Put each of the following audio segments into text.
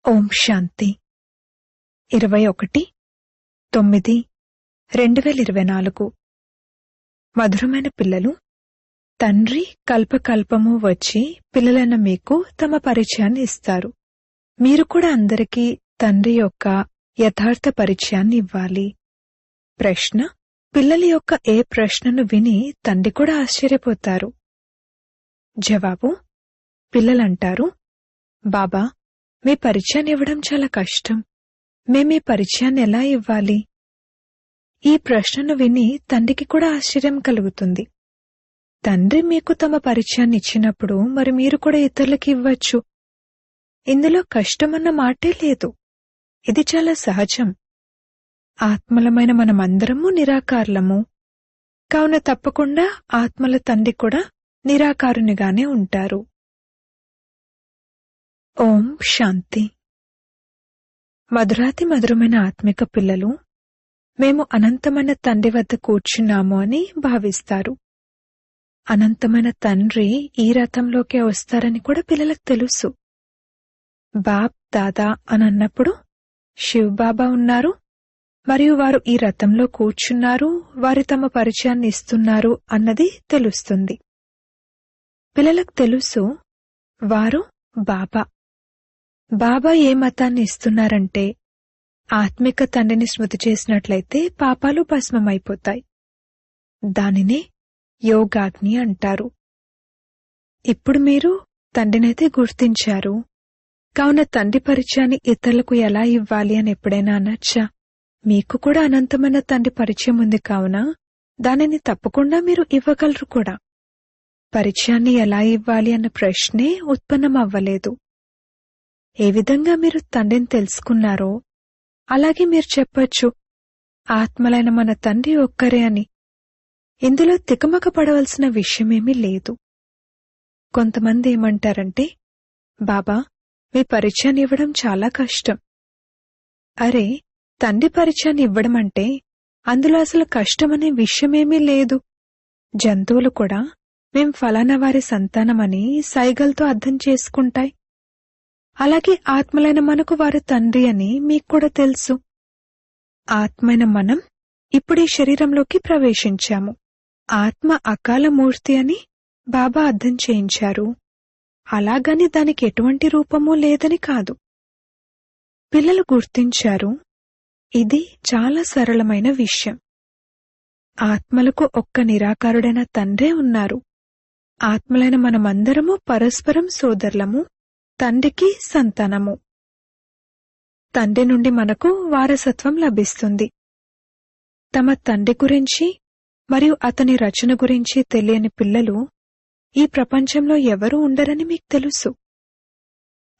ఓం శాంతి 21/9/2024 మధురమైన పిల్లలు, తండ్రి కల్పకల్పము వచ్చి పిల్లలైన మీకు తమ పరిచయాన్ని ఇస్తారు. మీరు కూడా అందరికీ తండ్రి యొక్క యథార్థ పరిచయాన్ని ఇవ్వాలి. ప్రశ్న: పిల్లల యొక్క ఏ ప్రశ్నను విని తండ్రి కూడా ఆశ్చర్యపోతారు. జవాబు: పిల్లలంటారు, బాబా, మీ పరిచయాన్ని ఇవ్వడం చాలా కష్టం. మేమీ పరిచయాన్ని ఎలా ఇవ్వాలి? ఈ ప్రశ్నను విని తండ్రికి కూడా ఆశ్చర్యం కలుగుతుంది. తండ్రి మీకు తమ పరిచయాన్ని ఇచ్చినప్పుడు మరి మీరు కూడా ఇతరులకి ఇవ్వచ్చు. ఇందులో కష్టమన్న మాటే లేదు. ఇది చాలా సహజం. ఆత్మలమైన మనమందరము నిరాకారులము. కావున తప్పకుండా ఆత్మల తండ్రి కూడా నిరాకారునిగానే ఉంటారు. ఓం శాంతి. మధురాతి మధురమైన ఆత్మిక పిల్లలు, మేము అనంతమైన తండ్రి వద్ద కూర్చున్నాము అని భావిస్తారు. అనంతమైన తండ్రి ఈ రథంలోకే వస్తారని కూడా పిల్లలకు తెలుసు. బాప్ దాదా అని అన్నప్పుడు శివ్ బాబా ఉన్నారు మరియు వారు ఈ రథంలో కూర్చున్నారు, వారి తమ పరిచయాన్ని ఇస్తున్నారు అన్నది తెలుస్తుంది. పిల్లలకు తెలుసు వారు బాబా. బాబా ఏ మతాన్ని ఇస్తున్నారంటే, ఆత్మిక తండ్రిని స్మృతి చేసినట్లయితే పాపాలు భస్మమైపోతాయి. దానినే యోగాగ్ని అంటారు. ఇప్పుడు మీరు తండ్రినైతే గుర్తించారు. కావున తండ్రి పరిచయాన్ని ఇతరులకు ఎలా ఇవ్వాలి అని ఎప్పుడైనా అనొచ్చా? మీకు కూడా అనంతమైన తండ్రి పరిచయం ఉంది కావున దానిని తప్పకుండా మీరు ఇవ్వగలరు కూడా. పరిచయాన్ని ఎలా ఇవ్వాలి అన్న ప్రశ్నే ఉత్పన్నమవ్వలేదు. ఏ విధంగా మీరు తండ్రిని తెలుసుకున్నారో అలాగే మీరు చెప్పొచ్చు, ఆత్మలైన మన తండ్రి ఒక్కరే అని. ఇందులో తికమక పడవలసిన విషయమేమీ లేదు. కొంతమంది ఏమంటారంటే, బాబా, మీ పరిచయాన్ని ఇవ్వడం చాలా కష్టం. అరే, తండ్రి పరిచయాన్ని ఇవ్వడం అంటే అందులో అసలు కష్టమనే విషయమేమీ లేదు. జంతువులు కూడా మేం ఫలానా వారి సంతానమని సైగలతో అర్థం చేసుకుంటాయి. అలాగే ఆత్మలైన మనకు వారి తండ్రి అని మీకు కూడా తెలుసు. ఆత్మైన మనం ఇప్పుడీ శరీరంలోకి ప్రవేశించాము. ఆత్మ అకాల మూర్తి అని బాబా అర్థం చేయించారు. అలాగని దానికి ఎటువంటి రూపమూ లేదని కాదు. పిల్లలు గుర్తించారు, ఇది చాలా సరళమైన విషయం. ఆత్మలకు ఒక్క నిరాకారుడైన తండ్రే ఉన్నారు. ఆత్మలైన మనమందరము పరస్పరం సోదరులము, తండ్రికి సంతానము. తండ్రి నుండి మనకు వారసత్వం లభిస్తుంది. తమ తండ్రి గురించి మరియు అతని రచన గురించి తెలియని పిల్లలు ఈ ప్రపంచంలో ఎవరూ ఉండరని మీకు తెలుసు.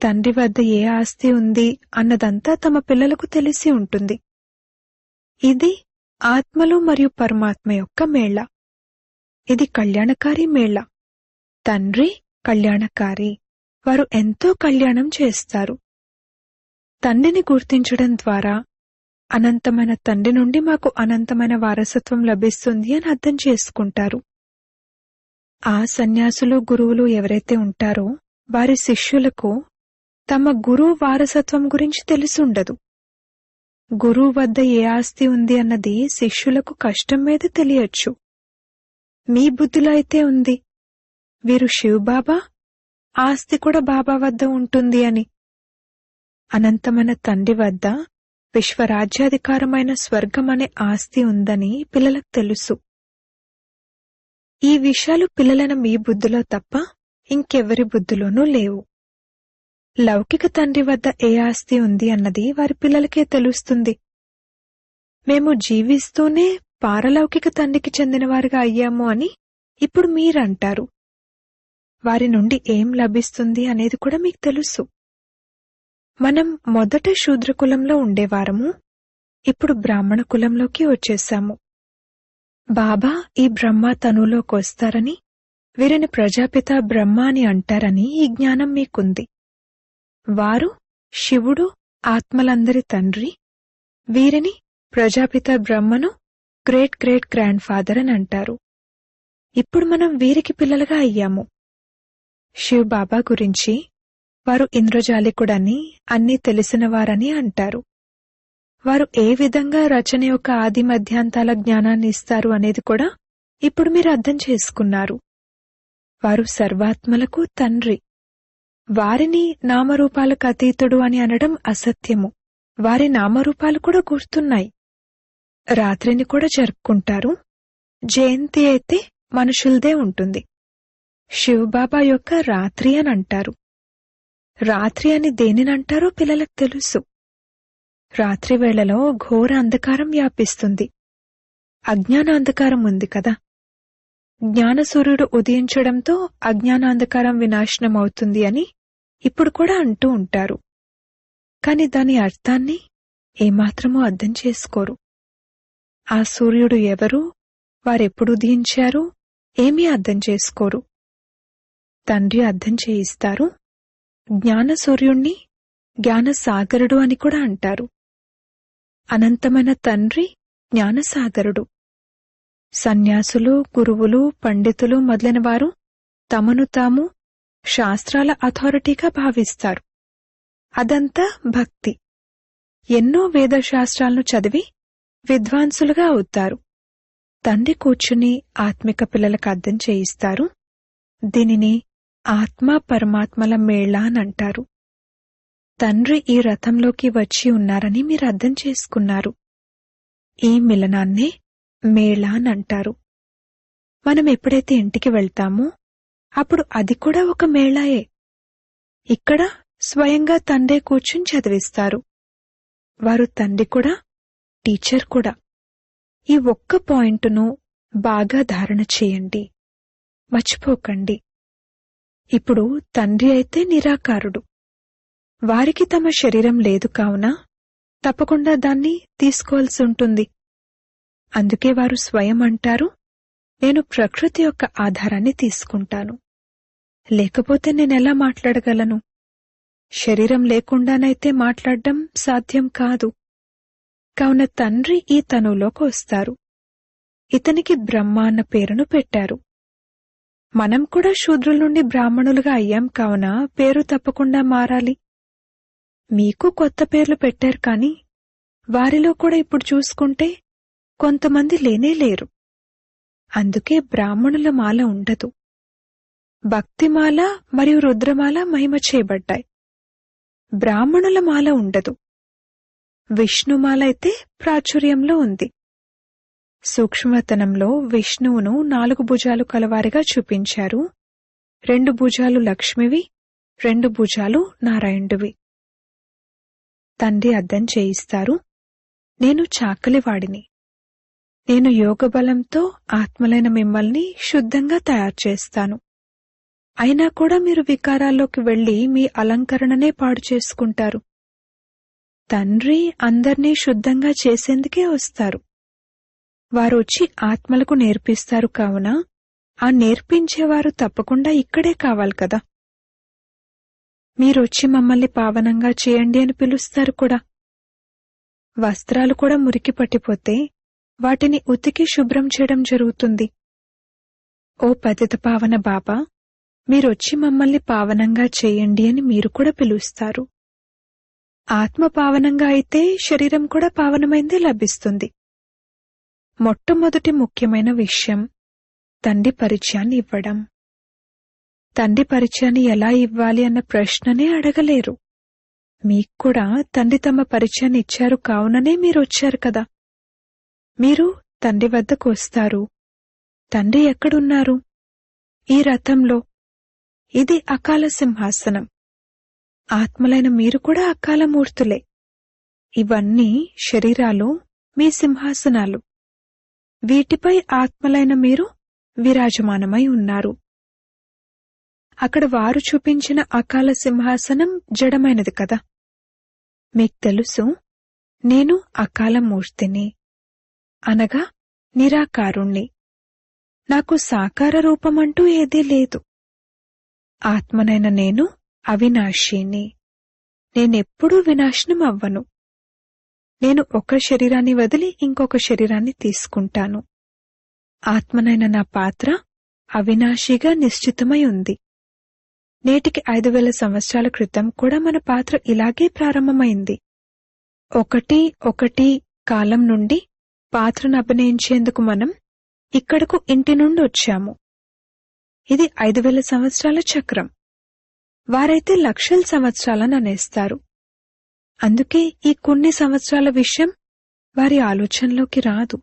తండ్రి వద్ద ఏ ఆస్తి ఉంది అన్నదంతా తమ పిల్లలకు తెలిసి ఉంటుంది. ఇది ఆత్మలు మరియు పరమాత్మ యొక్క మేళ. ఇది కళ్యాణకారి మేళ. తండ్రి కళ్యాణకారి. వారు ఎంతో కళ్యాణం చేస్తారు. తండ్రిని గుర్తించడం ద్వారా అనంతమైన తండ్రి నుండి మాకు అనంతమైన వారసత్వం లభిస్తుంది అని అర్థం చేసుకుంటారు. ఆ సన్యాసులు, గురువులు ఎవరైతే ఉంటారో వారి శిష్యులకు తమ గురువు వారసత్వం గురించి తెలిసుండదు. గురువు వద్ద ఏ ఆస్తి ఉంది అన్నది శిష్యులకు కష్టం మీద తెలియచ్చు. మీ బుద్ధిలో అయితే ఉంది, వీరు శివబాబా, ఆస్తి కూడా బాబా వద్ద ఉంటుంది అని. అనంతమైన తండ్రి వద్ద విశ్వరాజ్యాధికారమైన స్వర్గం అనే ఆస్తి ఉందని పిల్లలకు తెలుసు. ఈ విషయాలు పిల్లలైన మీ బుద్ధిలో తప్ప ఇంకెవ్వరి బుద్ధిలోనూ లేవు. లౌకిక తండ్రి వద్ద ఏ ఆస్తి ఉంది అన్నది వారి పిల్లలకే తెలుస్తుంది. మేము జీవిస్తూనే పారలౌకిక తండ్రికి చెందినవారుగా అయ్యాము అని ఇప్పుడు మీరంటారు. వారి నుండి ఏం లభిస్తుంది అనేది కూడా మీకు తెలుసు. మనం మొదట శూద్ర కులంలో ఉండేవారము, ఇప్పుడు బ్రాహ్మణ కులంలోకి వచ్చేశాము. బాబా ఈ బ్రహ్మ తనులోకి వస్తారని, వీరిని ప్రజాపిత బ్రహ్మ అని అంటారని ఈ జ్ఞానం మీకుంది. వారు శివుడు, ఆత్మలందరి తండ్రి. వీరిని ప్రజాపిత బ్రహ్మను గ్రేట్ గ్రేట్ గ్రాండ్ ఫాదర్ అని అంటారు. ఇప్పుడు మనం వీరికి పిల్లలుగా అయ్యాము. శివ్ బాబా గురించి వారు ఇంద్రజాలికుడని, అన్నీ తెలిసినవారని అంటారు. వారు ఏ విధంగా రచన యొక్క ఆది మధ్యాంతాల జ్ఞానాన్ని ఇస్తారు అనేది కూడా ఇప్పుడు మీరు అర్థం చేసుకున్నారు. వారు సర్వాత్మలకు తండ్రి. వారిని నామరూపాలకు అతీతుడు అని అనడం అసత్యము. వారి నామరూపాలు కూడా గుర్తున్నాయి. రాత్రిని కూడా జరుపుకుంటారు. జయంతి అయితే మనుషులదే ఉంటుంది. శివబాబా యొక్క రాత్రి అని అంటారు. రాత్రి అని దేనినంటారో పిల్లలకు తెలుసు. రాత్రి వేళలో ఘోర అంధకారం వ్యాపిస్తుంది. అజ్ఞాన అంధకారం ఉంది కదా. జ్ఞానసూర్యుడు ఉదయించడంతో అజ్ఞానాంధకారం వినాశనం అవుతుంది అని ఇప్పుడు కూడా అంటూ ఉంటారు. కాని దాని అర్థాన్ని ఏమాత్రమూ అర్థం చేసుకోరు. ఆ సూర్యుడు ఎవరు, వారెప్పుడు ఉదయించారు, ఏమీ అర్థం చేసుకోరు. తండ్రి అర్థం చేయిస్తారు. జ్ఞానసూర్యుణ్ణి జ్ఞానసాగరుడు అని కూడా అంటారు. అనంతమైన తండ్రి జ్ఞానసాగరుడు. సన్యాసులు, గురువులు, పండితులు మొదలైనవారు తమను తాము శాస్త్రాల అథారిటీగా భావిస్తారు. అదంతా భక్తి. ఎన్నో వేదశాస్త్రాలను చదివి విద్వాంసులుగా అవుతారు. తండ్రి కూర్చుని ఆత్మిక పిల్లలకు అర్థం చేయిస్తారు. దీనిని ఆత్మ పరమాత్మల మేళా అనంటారు. తండ్రి ఈ రథంలోకి వచ్చి ఉన్నారని మీరు అర్థం చేసుకున్నారు. ఈ మిలనాన్నే మేళా అనంటారు. మనం ఎప్పుడైతే ఇంటికి వెళ్తామో అప్పుడు అది కూడా ఒక మేళాయే. ఇక్కడ స్వయంగా తండ్రే కూర్చుని చదివిస్తారు. వారు తండ్రి కూడా, టీచర్ కూడా. ఈ ఒక్క పాయింటును బాగా ధారణ చేయండి, మర్చిపోకండి. ఇప్పుడు తండ్రి అయితే నిరాకారుడు. వారికి తమ శరీరం లేదు కావున తప్పకుండా దాన్ని తీసుకోవాల్సి ఉంటుంది. అందుకే వారు స్వయం అంటారు, నేను ప్రకృతి యొక్క ఆధారాన్ని తీసుకుంటాను. లేకపోతే నేనెలా మాట్లాడగలను? శరీరం లేకుండానైతే మాట్లాడడం సాధ్యం కాదు. కావున తండ్రి ఈ తనువులోకి వస్తారు. ఇతనికి బ్రహ్మ అన్న పేరును పెట్టారు. మనం కూడా శూద్రుల నుండి బ్రాహ్మణులుగా అయ్యాం కావున పేరు తప్పకుండా మారాలి. మీకు కొత్త పేర్లు పెట్టారు కాని వారిలో కూడా ఇప్పుడు చూసుకుంటే కొంతమంది లేనేలేరు. అందుకే బ్రాహ్మణుల మాల ఉండదు. భక్తిమాల మరియు రుద్రమాల మహిమ చేయబడ్డాయి. బ్రాహ్మణుల మాల ఉండదు. విష్ణుమాల అయితే ప్రాచుర్యంలో ఉంది. సూక్ష్మతనంలో విష్ణువును 4 భుజాలు కలవారిగా చూపించారు. 2 భుజాలు లక్ష్మివి, 2 భుజాలు నారాయణుడివి. తండ్రి అర్థం చేయిస్తారు, నేను చాకలివాడిని. నేను యోగబలంతో ఆత్మలైన మిమ్మల్ని శుద్ధంగా తయారు చేస్తాను. అయినా కూడా మీరు వికారాల్లోకి వెళ్లి మీ అలంకరణనే పాడు చేసుకుంటారు. తండ్రి అందర్నీ శుద్ధంగా చేసేందుకే వస్తారు. వారొచ్చి ఆత్మలకు నేర్పిస్తారు కావున ఆ నేర్పించేవారు తప్పకుండా ఇక్కడే కావాలి కదా. మీరొచ్చి మమ్మల్ని పావనంగా చేయండి అని పిలుస్తారు కూడా. వస్త్రాలు కూడా మురికి పట్టిపోతే వాటిని ఉతికి శుభ్రం చేయడం జరుగుతుంది. ఓ పతిత పావన బాబా, మీరొచ్చి మమ్మల్ని పావనంగా చేయండి అని మీరు కూడా పిలుస్తారు. ఆత్మ పావనంగా అయితే శరీరం కూడా పావనమైందే లభిస్తుంది. మొట్టమొదటి ముఖ్యమైన విషయం తండ్రి పరిచయాన్ని ఇవ్వడం. తండ్రి పరిచయాన్ని ఎలా ఇవ్వాలి అన్న ప్రశ్ననే అడగలేరు. మీకు కూడా తండ్రి తమ పరిచయాన్ని ఇచ్చారు కావుననే మీరొచ్చారు కదా. మీరు తండ్రి వద్దకు వస్తారు. తండ్రి ఎక్కడున్నారు? ఈ రథంలో. ఇది అకాల సింహాసనం. ఆత్మలైన మీరు కూడా అకాలమూర్తులే. ఇవన్నీ శరీరాలు మీ సింహాసనాలు. వీటిపై ఆత్మలైన మీరు విరాజమానమై ఉన్నారు. అక్కడ వారు చూపించిన అకాల సింహాసనం జడమైనది కదా. మీకు తెలుసు, నేను అకాలమూర్తిని, అనగా నిరాకారుణ్ణి. నాకు సాకార రూపమంటూ ఏదీ లేదు. ఆత్మనైన నేను అవినాశిని. నేనెప్పుడూ వినాశనం అవ్వను. నేను ఒక శరీరాన్ని వదిలి ఇంకొక శరీరాన్ని తీసుకుంటాను. ఆత్మనైన నా పాత్ర అవినాశిగా నిశ్చితమై ఉంది. నేటికి 5000 సంవత్సరాల క్రితం కూడా మన పాత్ర ఇలాగే ప్రారంభమైంది. 1 కాలం నుండి పాత్రను అభినయించేందుకు మనం ఇక్కడకు ఇంటి నుండి వచ్చాము. ఇది 5000 సంవత్సరాల చక్రం. వారైతే లక్షల సంవత్సరాలను అనేస్తారు. అందుకే ఈ కొన్ని సంవత్సరాల విషయం వారి ఆలోచనలోకి రాదు.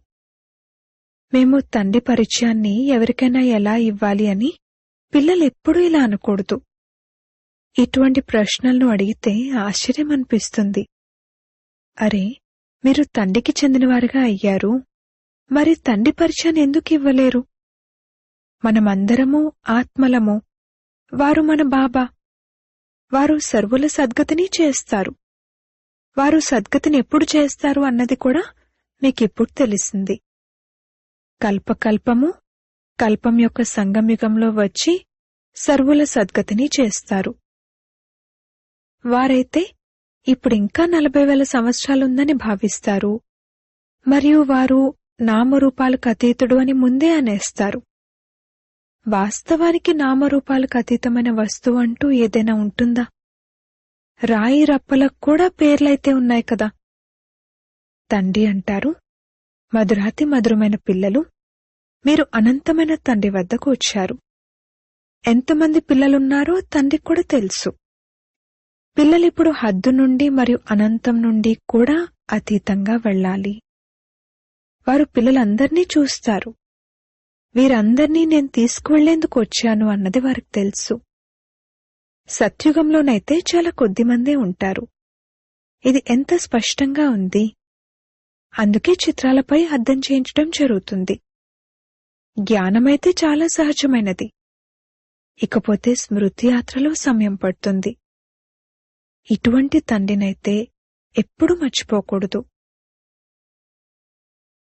మేము తండ్రి పరిచయాన్ని ఎవరికైనా ఎలా ఇవ్వాలి అని పిల్లలెప్పుడూ ఇలా అనకూడదు. ఇటువంటి ప్రశ్నలను అడిగితే ఆశ్చర్యం అనిపిస్తుంది. అరే, మీరు తండ్రికి చెందినవారుగా అయ్యారు, మరి తండ్రి పరిచయాన్ని ఎందుకు ఇవ్వలేరు? మనమందరము ఆత్మలము, వారు మన బాబా. వారు సర్వుల సద్గతిని చేస్తారు. వారు సద్గతిని ఎప్పుడు చేస్తారు అన్నది కూడా మీకిప్పుడు తెలిసింది. కల్పకల్పము కల్పం యొక్క సంగమయుగంలో వచ్చి సర్వుల సద్గతిని చేస్తారు. వారైతే ఇప్పుడింకా 40,000 సంవత్సరాలుందని భావిస్తారు, మరియు వారు నామరూపాలకు అతీతుడు అని ముందే అనేస్తారు. వాస్తవానికి నామరూపాలకు అతీతమైన వస్తువు అంటూ ఏదైనా ఉంటుందా? రాయి రప్పలకు కూడా పేర్లైతే ఉన్నాయి కదా. తండ్రి అంటారు, మధురాతి మధురమైన పిల్లలు, మీరు అనంతమైన తండ్రి వద్దకు వచ్చారు. ఎంతమంది పిల్లలున్నారో తండ్రికి కూడా తెలుసు. పిల్లలిప్పుడు హద్దు నుండి మరియు అనంతం నుండి కూడా అతీతంగా వెళ్ళాలి. వారు పిల్లలందర్నీ చూస్తారు. వీరందర్నీ నేను తీసుకువెళ్లేందుకు వచ్చాను అన్నది వారికి తెలుసు. సత్యుగంలోనైతే చాలా కొద్దిమందే ఉంటారు. ఇది ఎంత స్పష్టంగా ఉంది. అందుకే చిత్రాలపై అద్దం చేయించడం జరుగుతుంది. జ్ఞానమైతే చాలా సహజమైనది. ఇకపోతే స్మృతి యాత్రలో సమయం పడుతుంది. ఇటువంటి తండ్రినైతే ఎప్పుడూ మర్చిపోకూడదు.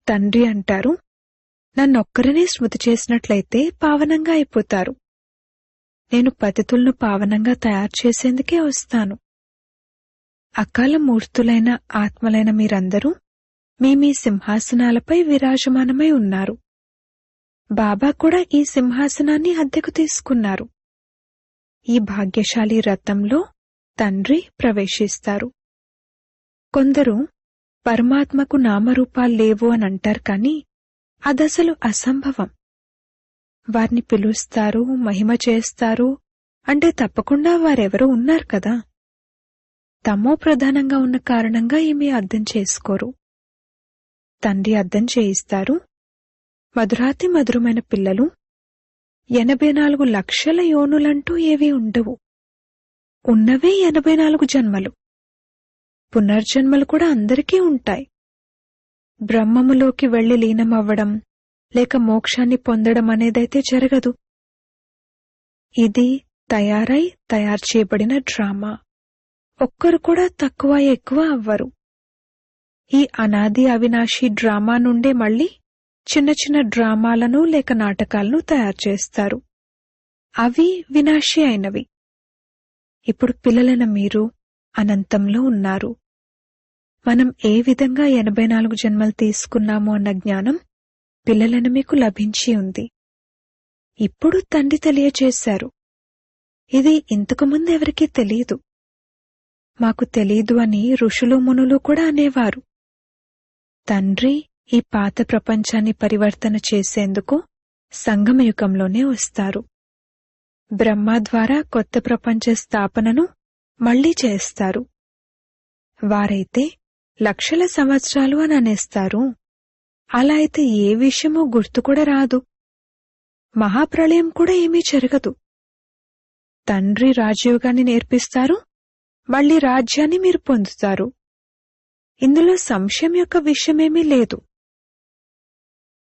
తండ్రి అంటారు, నన్నొక్కరినే స్మృతి చేసినట్లయితే పావనంగా అయిపోతారు. నేను పతితులను పావనంగా తయారు చేసేందుకే వస్తాను. అకాల మూర్తులైన ఆత్మలైన మీరందరూ మీ సింహాసనాలపై విరాజమానమై ఉన్నారు. బాబా కూడా ఈ సింహాసనాన్ని అద్దెకు తీసుకున్నారు. ఈ భాగ్యశాలి రథంలో తండ్రి ప్రవేశిస్తారు. కొందరు పరమాత్మకు నామరూపాలు లేవు అని అంటారు, కానీ అదసలు అసంభవం. వారిని పిలుస్తారు, మహిమ చేస్తారు అంటే తప్పకుండా వారెవరూ ఉన్నారు కదా. తమో ప్రధానంగా ఉన్న కారణంగా ఏమీ అర్థం చేసుకోరు. తండ్రి అర్థం చేయిస్తారు, మధురాతి మధురమైన పిల్లలు, 84 లక్షల యోనులంటూ ఏవీ ఉండవు. ఉన్నవే 84 జన్మలు. పునర్జన్మలు కూడా అందరికీ ఉంటాయి. బ్రహ్మములోకి వెళ్లి లీనమవ్వడం లేక మోక్షాన్ని పొందడం అనేదైతే జరగదు. ఇది తయారు చేయబడిన డ్రామా. ఒక్కరు కూడా తక్కువ ఎక్కువ అవ్వరు. ఈ అనాది అవినాశి డ్రామా నుండే మళ్లీ చిన్న చిన్న డ్రామాలను లేక నాటకాలను తయారు చేస్తారు. అవి వినాశి అయినవి. ఇప్పుడు పిల్లలైన మీరు అనంతంలో ఉన్నారు. మనం ఏ విధంగా 84 జన్మలు తీసుకున్నాము అన్న జ్ఞానం పిల్లలను మీకు లభించి ఉంది. ఇప్పుడు తండ్రి తెలియచేశారు. ఇది ఇంతకుముందు ఎవరికీ తెలీదు. మాకు తెలీదు అని ఋషులు మునులు కూడా అనేవారు. తండ్రి ఈ పాత ప్రపంచాన్ని పరివర్తన చేసేందుకు సంగమయుగంలోనే వస్తారు. బ్రహ్మ ద్వారా కొత్త ప్రపంచ స్థాపనను మళ్లీ చేస్తారు. వారైతే లక్షల సంవత్సరాలు అని అనేస్తారు. అలా అయితే ఏ విషయమూ గుర్తు కూడా రాదు. మహాప్రళయం కూడా ఏమీ జరగదు. తండ్రి రాజయోగాన్ని నేర్పిస్తారు, మళ్లీ రాజ్యాన్ని మీరు పొందుతారు. ఇందులో సంశయం యొక్క విషయమేమీ లేదు.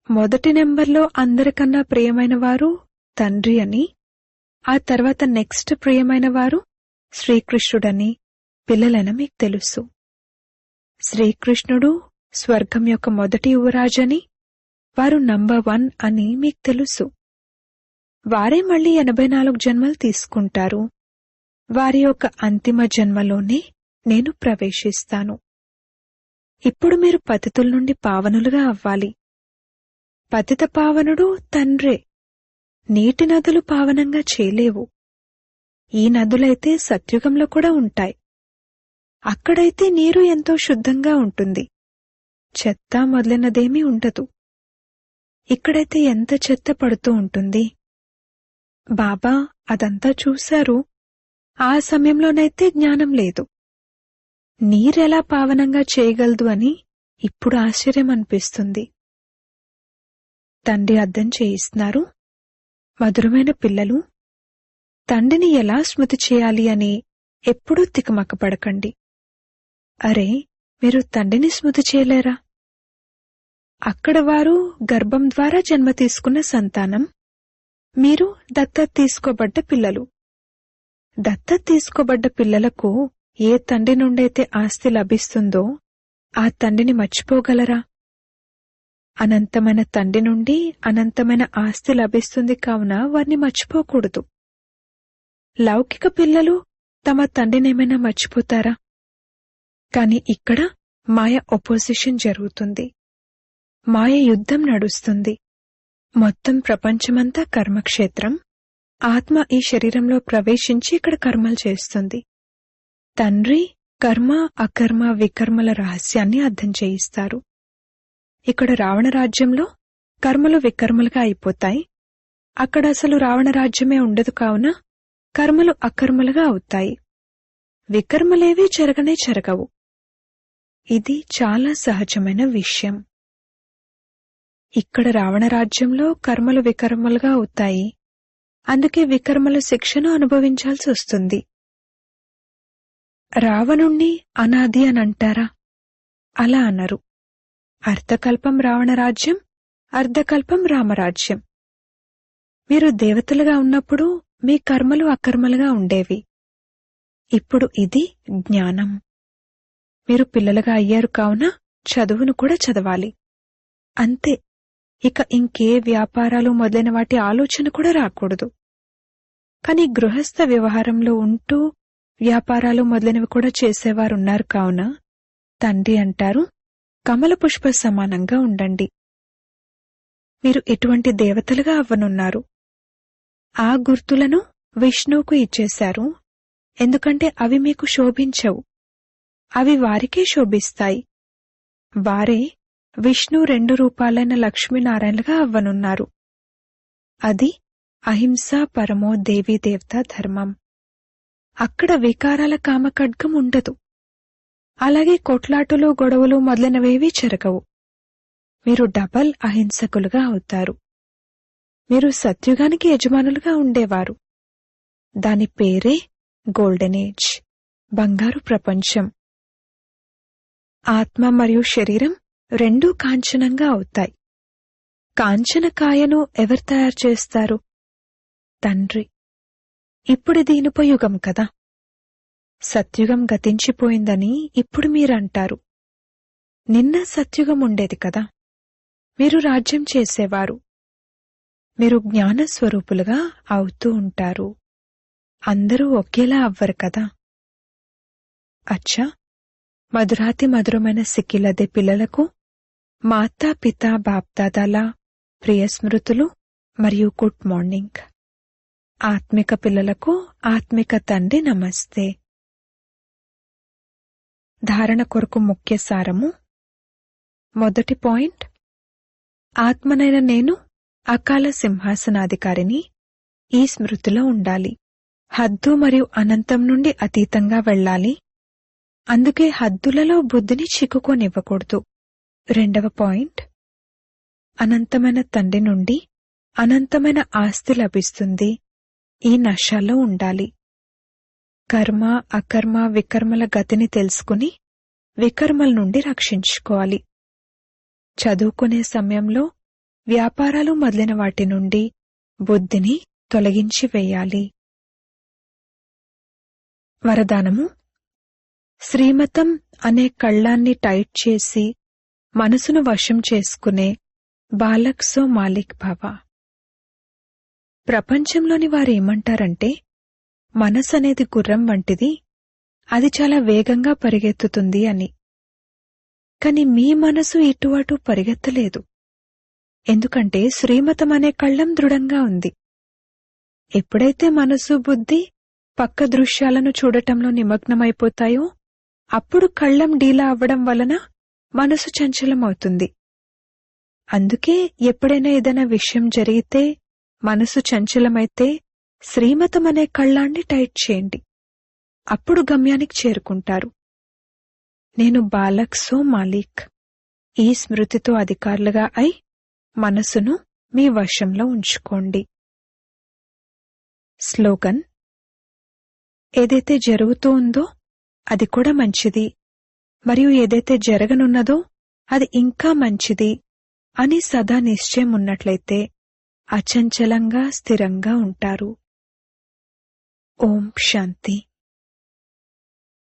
మొదటి నెంబర్లో అందరికన్నా ప్రియమైన వారు తండ్రి అని, ఆ తర్వాత నెక్స్ట్ ప్రియమైన వారు శ్రీకృష్ణుడని పిల్లలైన మీకు తెలుసు. శ్రీకృష్ణుడు స్వర్గం యొక్క మొదటి యువరాజని, వారు నంబర్ 1 అని మీకు తెలుసు. వారే మళ్లీ 84 జన్మలు తీసుకుంటారు. వారి యొక్క అంతిమ జన్మలోనే నేను ప్రవేశిస్తాను. ఇప్పుడు మీరు పతితుల నుండి పావనులుగా అవ్వాలి. పతిత పావనుడు తండ్రే. నీటి నదులు పావనంగా చేయలేవు. ఈ నదులైతే సత్యుగంలో కూడా ఉంటాయి. అక్కడైతే నీరు ఎంతో శుద్ధంగా ఉంటుంది. చెత్త మొదలైనదేమీ ఉండదు. ఇక్కడైతే ఎంత చెత్త పడుతూ ఉంటుంది. బాబా అదంతా చూశారు. ఆ సమయంలోనైతే జ్ఞానం లేదు. నీరెలా పావనంగా చేయగలదు అని ఇప్పుడు ఆశ్చర్యం అనిపిస్తుంది. తండ్రి అర్థం చేయిస్తున్నారు, మధురమైన పిల్లలు, తండ్రిని ఎలా స్మృతి చేయాలి అని ఎప్పుడూ తికమకపడకండి. అరే, మీరు తండ్రిని స్మృతి చేయలేరా? అక్కడ వారు గర్భం ద్వారా జన్మ తీసుకున్న సంతానం, మీరు దత్తత తీసుకోబడ్డ పిల్లలు. దత్తత తీసుకోబడ్డ పిల్లలకు ఏ తండ్రి నుండైతే ఆస్తి లభిస్తుందో ఆ తండ్రిని మర్చిపోగలరా? అనంతమైన తండ్రి నుండి అనంతమైన ఆస్తి లభిస్తుంది కావున వారిని మర్చిపోకూడదు. లౌకిక పిల్లలు తమ తండ్రినేమైనా మర్చిపోతారా? కాని ఇక్కడ మాయ ఒపోజిషన్ జరుగుతుంది. మాయ యుద్ధం నడుస్తుంది. మొత్తం ప్రపంచమంతా కర్మక్షేత్రం. ఆత్మ ఈ శరీరంలో ప్రవేశించి ఇక్కడ కర్మలు చేస్తుంది. తండ్రి కర్మ అకర్మ వికర్మల రహస్యాన్ని అర్థం చేయిస్తారు. ఇక్కడ రావణ రాజ్యంలో కర్మలు వికర్మలుగా అయిపోతాయి. అక్కడ అసలు రావణ రాజ్యమే ఉండదు కావున కర్మలు అకర్మలుగా అవుతాయి. వికర్మలేవీ జరగనే జరగవు. ఇది చాలా సహజమైన విషయం. ఇక్కడ రావణ రాజ్యంలో కర్మలు వికర్మలుగా అవుతాయి. అందుకే వికర్మల శిక్షను అనుభవించాల్సి వస్తుంది. రావణుణ్ణి అనాది అని అంటారా? అలా అనరు. అర్ధకల్పం రావణరాజ్యం, అర్ధకల్పం రామరాజ్యం. మీరు దేవతలుగా ఉన్నప్పుడు మీ కర్మలు అకర్మలుగా ఉండేవి. ఇప్పుడు ఇది జ్ఞానం. మీరు పిల్లలుగా అయ్యారు కావున చదువును కూడా చదవాలి. అంతే. ఇక ఇంకే వ్యాపారాలు మొదలైన వాటి ఆలోచన కూడా రాకూడదు. కాని గృహస్థ వ్యవహారంలో ఉంటూ వ్యాపారాలు మొదలైనవి కూడా చేసేవారున్నారు కావున తండ్రి అంటారు, కమల పుష్ప సమానంగా ఉండండి. మీరు ఎటువంటి దేవతలుగా అవ్వనున్నారు. ఆ గుర్తులను విష్ణువుకు ఇచ్చేశారు. ఎందుకంటే అవి మీకు శోభించవు. అవి వారికే శోభిస్తాయి. వారే విష్ణు 2 రూపాలైన లక్ష్మీనారాయణలుగా అవ్వనున్నారు. అది అహింస పరమో దేవీ దేవతా ధర్మం. అక్కడ వికారాల కామఖడ్గం ఉండదు. అలాగే కొట్లాటలు గొడవలు మొదలైనవేవీ జరగవు. మీరు డబల్ అహింసకులుగా అవుతారు. మీరు సత్యుగానికి యజమానులుగా ఉండేవారు. దాని పేరే గోల్డెన్ ఏజ్, బంగారు ప్రపంచం. ఆత్మ మరియు శరీరం రెండూ కాంచనంగా అవుతాయి. కాంచనకాయను ఎవరు తయారు చేస్తారు? తండ్రి. ఇప్పుడిది ఇనుపయుగం కదా. సత్యుగం గతించిపోయిందని ఇప్పుడు మీరంటారు. నిన్న సత్యుగం ఉండేది కదా. మీరు రాజ్యం చేసేవారు. మీరు జ్ఞానస్వరూపులుగా అవుతూ ఉంటారు. అందరూ ఒకేలా అవ్వరు కదా. అచ్చా, మధురాతి మధురమైన సిక్కిలదే పిల్లలకు మాతా పితా బాప్దాదాల ప్రియ స్మృతులు మరియు గుడ్ మార్నింగ్. ఆత్మిక పిల్లలకు ఆత్మిక తండ్రి నమస్తే. ధారణ కొరకు ముఖ్య సారము. మొదటి పాయింట్, ఆత్మనైన నేను అకాల సింహాసనాధికారిని. ఈ స్మృతిలో ఉండాలి. హద్దు మరియు అనంతం నుండి అతీతంగా వెళ్ళాలి. అందుకే హద్దులలో బుద్ధిని చిక్కుకోనివ్వకూడదు. రెండవ పాయింట్, అనంతమైన తండ్రి నుండి అనంతమైన ఆస్తి లభిస్తుంది. ఈ నశాలో ఉండాలి. కర్మ అకర్మ వికర్మల గతిని తెలుసుకుని వికర్మల నుండి రక్షించుకోవాలి. చదువుకునే సమయంలో వ్యాపారాలు మొదలైన వాటి నుండి బుద్ధిని తొలగించి వేయాలి. వరదానము. శ్రీమతం అనే కళ్ళాన్ని టైట్ చేసి మనసును వశం చేసుకునే బాలక్ సో మాలిక్ భవ. ప్రపంచంలోని వారేమంటారంటే, మనసనేది గుర్రం వంటిది, అది చాలా వేగంగా పరిగెత్తుతుంది అని. కాని మీ మనసు ఇటు అటు పరిగెత్తలేదు. ఎందుకంటే శ్రీమతం అనే కళ్ళం దృఢంగా ఉంది. ఎప్పుడైతే మనసు బుద్ధి పక్క దృశ్యాలను చూడటంలో నిమగ్నమైపోతాయో అప్పుడు కళ్ళం డీలా అవ్వడం వలన మనసు చంచలమవుతుంది. అందుకే ఎప్పుడైనా ఏదైనా విషయం జరిగితే, మనసు చంచలమైతే శ్రీమతం అనే కళ్ళాన్ని టైట్ చేయండి. అప్పుడు గమ్యానికి చేరుకుంటారు. నేను బాలక్ సో మాలిక్. ఈ స్మృతితో అధికారులుగా అయి మనసును మీ వశంలో ఉంచుకోండి. స్లోగన్: ఏదైతే జరుగుతూ ఉందో అది కూడా మంచిది, మరియు ఏదైతే జరగనున్నదో అది ఇంకా మంచిది అని సదా నిశ్చయం ఉన్నట్లయితే అచంచలంగా స్థిరంగా ఉంటారు. ఓం శాంతి.